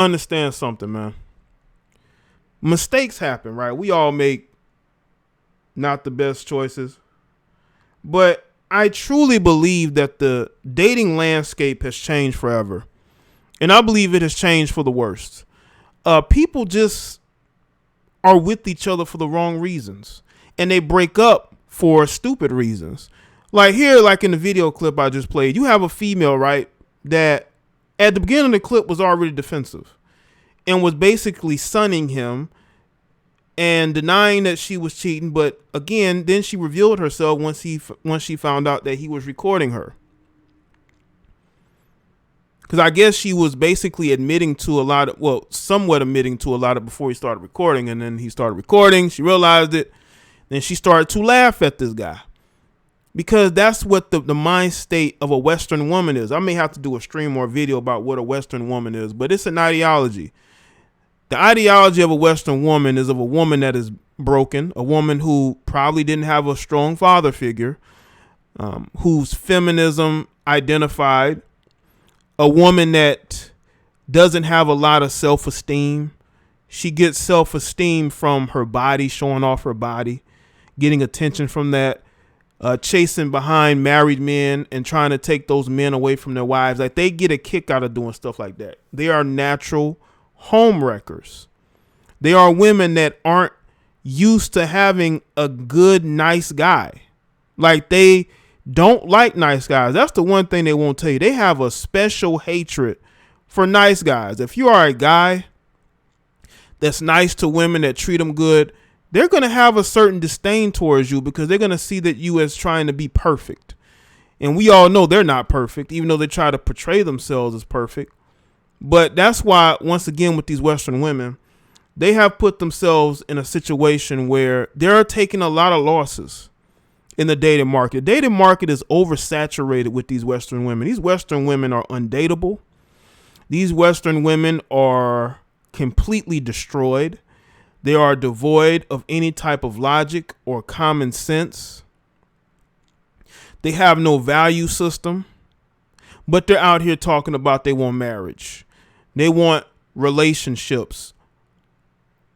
Understand something, man. Mistakes happen, right? We all make not the best choices. But I truly believe that the dating landscape has changed forever. And I believe it has changed for the worst. People just are with each other for the wrong reasons. And they break up for stupid reasons. Like here, like in the video clip I just played, you have a female, right, that at the beginning of the clip was already defensive and was basically sunning him and denying that she was cheating. But again, then she revealed herself once she found out that he was recording her. Because I guess she was basically admitting to a lot of, well, somewhat admitting to a lot of before he started recording. And then he started recording. She realized it. Then she started to laugh at this guy. Because that's what the mind state of a Western woman is. I may have to do a stream or a video about what a Western woman is, but it's an ideology. The ideology of a Western woman is of a woman that is broken, a woman who probably didn't have a strong father figure, whose feminism identified, a woman that doesn't have a lot of self-esteem. She gets self-esteem from her body, showing off her body, getting attention from that, chasing behind married men and trying to take those men away from their wives. Like, they get a kick out of doing stuff like that. They are natural homewreckers. They are women that aren't used to having a good, nice guy. Like, they don't like nice guys. That's the one thing they won't tell you. They have a special hatred for nice guys. If you are a guy that's nice to women, that treat them good, they're going to have a certain disdain towards you because they're going to see that you as trying to be perfect. And we all know they're not perfect, even though they try to portray themselves as perfect. But that's why, once again, with these Western women, they have put themselves in a situation where they're taking a lot of losses in the dating market. The dating market is oversaturated with these Western women. These Western women are undateable. These Western women are completely destroyed. They are devoid of any type of logic or common sense. They have no value system, but they're out here talking about they want marriage. They want relationships.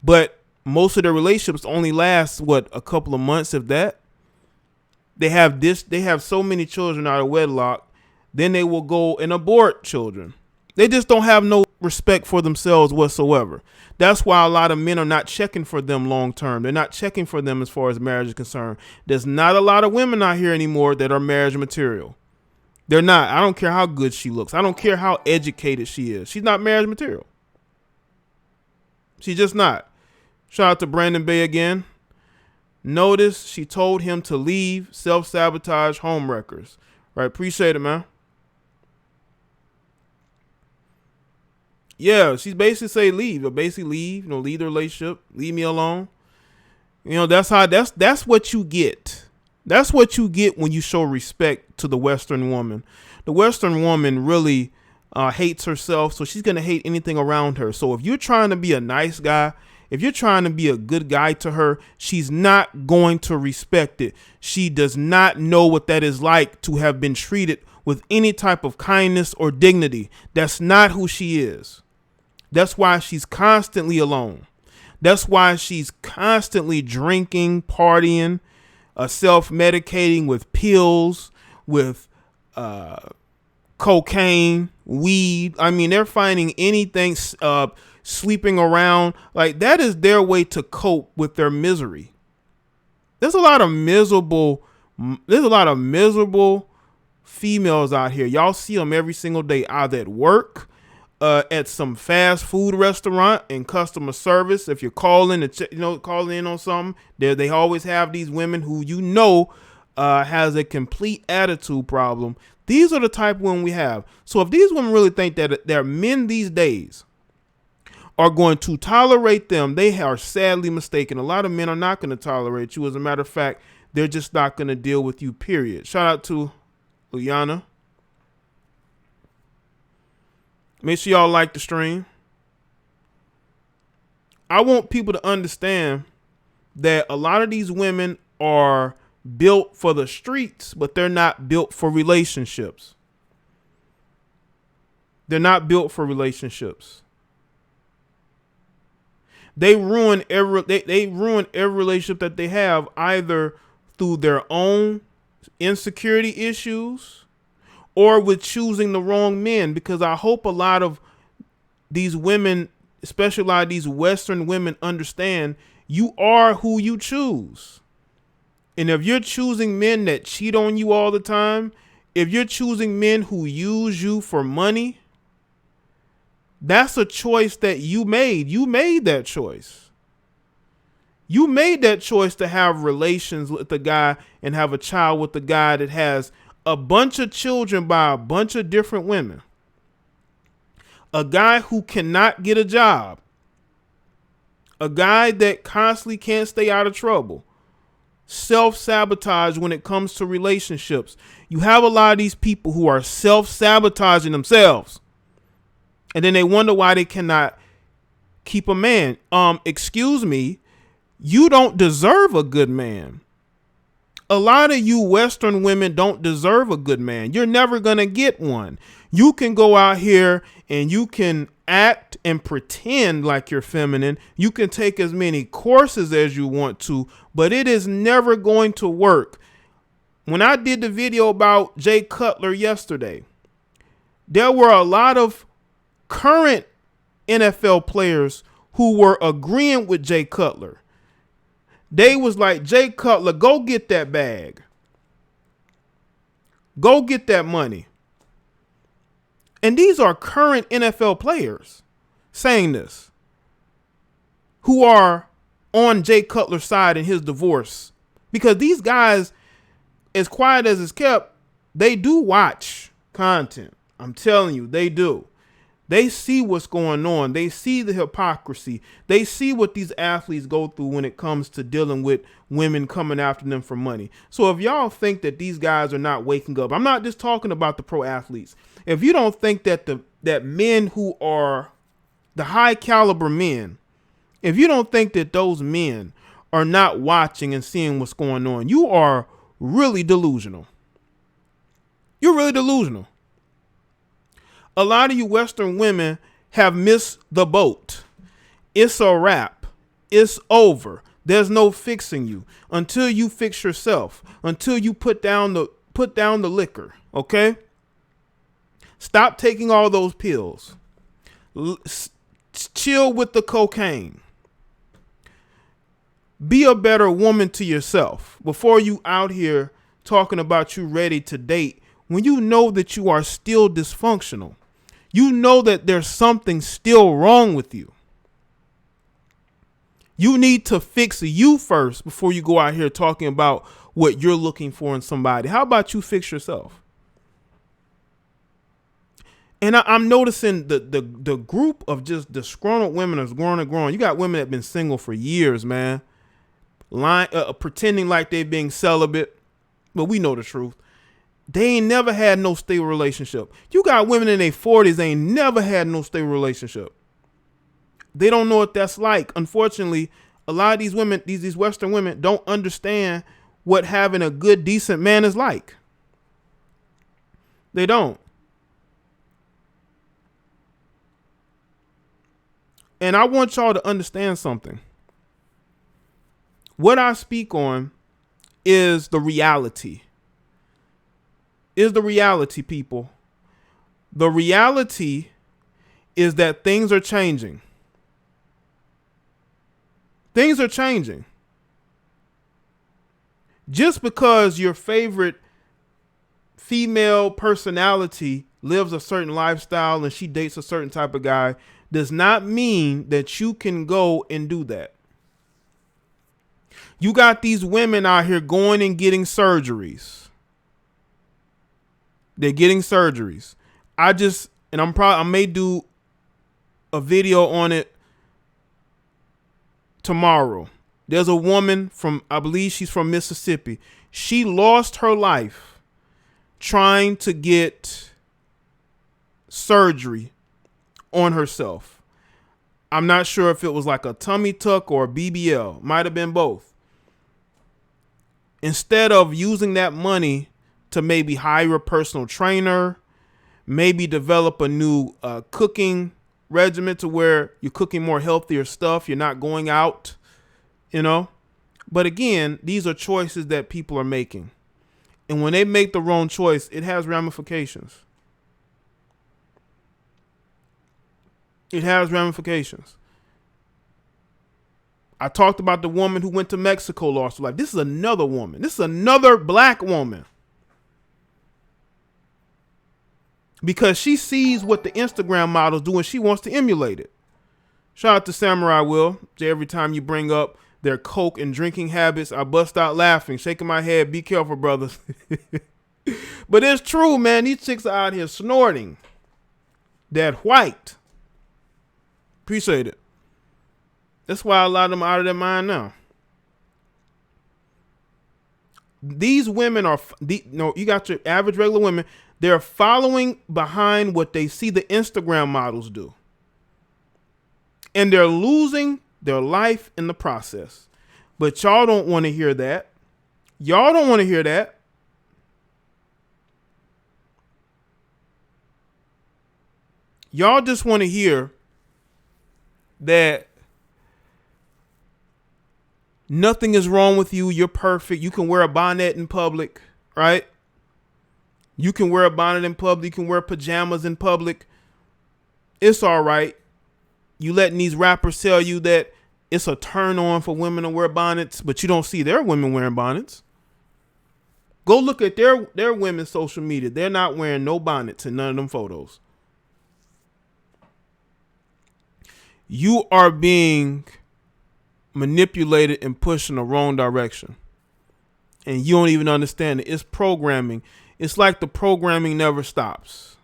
But most of their relationships only last, a couple of months, if that. They have so many children out of wedlock, then they will go and abort children. They just don't have no respect for themselves whatsoever. That's why a lot of men are not checking for them long term. They're not checking for them as far as marriage is concerned. There's not a lot of women out here anymore that are marriage material. They're not. I don't care how good she looks. I don't care how educated she is. She's not marriage material. She's just not. Shout out to Brandon Bay again. Notice she told him to leave, self-sabotage, homewreckers. Right, appreciate it, man. Yeah, she's basically say leave. Or basically leave, leave the relationship, leave me alone. That's what you get. That's what you get when you show respect to the Western woman. The Western woman really hates herself, so she's going to hate anything around her. So if you're trying to be a nice guy, if you're trying to be a good guy to her, she's not going to respect it. She does not know what that is like to have been treated with any type of kindness or dignity. That's not who she is. That's why she's constantly alone. That's why she's constantly drinking, partying, self-medicating with pills, with cocaine, weed. I mean, they're finding anything, sleeping around. Like, that is their way to cope with their misery. There's a lot of miserable females out here. Y'all see them every single day, either at work, at some fast food restaurant, in customer service. If you're calling calling in on something, they always have these women who has a complete attitude problem. These are the type of women we have. So if these women really think that their men these days are going to tolerate them, they are sadly mistaken. A lot of men are not going to tolerate you. As a matter of fact, they're just not going to deal with you, period. Shout out to Liana. Make sure y'all like the stream. I want people to understand that a lot of these women are built for the streets, but they're not built for relationships. They're not built for relationships. They ruin they ruin every relationship that they have, either through their own insecurity issues or with choosing the wrong men. Because I hope a lot of these women, especially a lot of these Western women, understand you are who you choose. And if you're choosing men that cheat on you all the time, if you're choosing men who use you for money, that's a choice that you made. You made that choice. You made that choice to have relations with the guy and have a child with the guy that has a bunch of children by a bunch of different women. A guy who cannot get a job. A guy that constantly can't stay out of trouble. Self-sabotage when it comes to relationships. You have a lot of these people who are self-sabotaging themselves. And then they wonder why they cannot keep a man. Excuse me, you don't deserve a good man. A lot of you Western women don't deserve a good man. You're never going to get one. You can go out here and you can act and pretend like you're feminine. You can take as many courses as you want to, but it is never going to work. When I did the video about Jay Cutler yesterday, there were a lot of current NFL players who were agreeing with Jay Cutler. They was like, Jay Cutler, go get that bag. Go get that money. And these are current NFL players saying this, who are on Jay Cutler's side in his divorce. Because these guys, as quiet as it's kept, they do watch content. I'm telling you, they do. They see what's going on. They see the hypocrisy. They see what these athletes go through when it comes to dealing with women coming after them for money. So if y'all think that these guys are not waking up, I'm not just talking about the pro athletes. If you don't think that that men who are the high caliber men, if you don't think that those men are not watching and seeing what's going on, you are really delusional. You're really delusional. A lot of you Western women have missed the boat. It's a wrap. It's over. There's no fixing you until you fix yourself, until you put down the liquor. Okay? Stop taking all those pills. Chill with the cocaine. Be a better woman to yourself before you out here talking about you ready to date when you know that you are still dysfunctional. You know that there's something still wrong with you. You need to fix you first before you go out here talking about what you're looking for in somebody. How about you fix yourself? And I'm noticing the group of just disgruntled women is growing and growing. You got women that have been single for years, man. Pretending like they're being celibate, but we know the truth. They ain't never had no stable relationship. You got women in their 40s, they ain't never had no stable relationship. They don't know what that's like. Unfortunately, a lot of these women, these Western women, don't understand what having a good, decent man is like. They don't. And I want y'all to understand something. What I speak on is the reality. Is the reality, people. The reality is that things are changing. Things are changing. Just because your favorite female personality lives a certain lifestyle and she dates a certain type of guy does not mean that you can go and do that. You got these women out here going and getting surgeries. They're getting surgeries. I may do a video on it tomorrow. There's a woman I believe she's from Mississippi. She lost her life trying to get surgery on herself. I'm not sure if it was like a tummy tuck or a BBL. Might have been both. Instead of using that money to maybe hire a personal trainer, maybe develop a new cooking regimen to where you're cooking more healthier stuff. You're not going out, you know. But again, these are choices that people are making. And when they make the wrong choice, it has ramifications. It has ramifications. I talked about the woman who went to Mexico, lost her life. This is another woman. This is another black woman. Because she sees what the Instagram models do and she wants to emulate it. Shout out to Samurai Will. Every time you bring up their coke and drinking habits, I bust out laughing, shaking my head. Be careful, brothers. But it's true, man. These chicks are out here snorting that white. Appreciate it. That's why a lot of them are out of their mind now. These women are, you got your average regular women. They're following behind what they see the Instagram models do. And they're losing their life in the process. But y'all don't want to hear that. Y'all don't want to hear that. Y'all just want to hear that nothing is wrong with you. You're perfect. You can wear a bonnet in public, right? You can wear a bonnet in public. You can wear pajamas in public. It's all right. You letting these rappers tell you that it's a turn on for women to wear bonnets, but you don't see their women wearing bonnets. Go look at their women's social media. They're not wearing no bonnets in none of them photos. You are being manipulated and pushed in the wrong direction. And you don't even understand it. It's programming. It's like the programming never stops.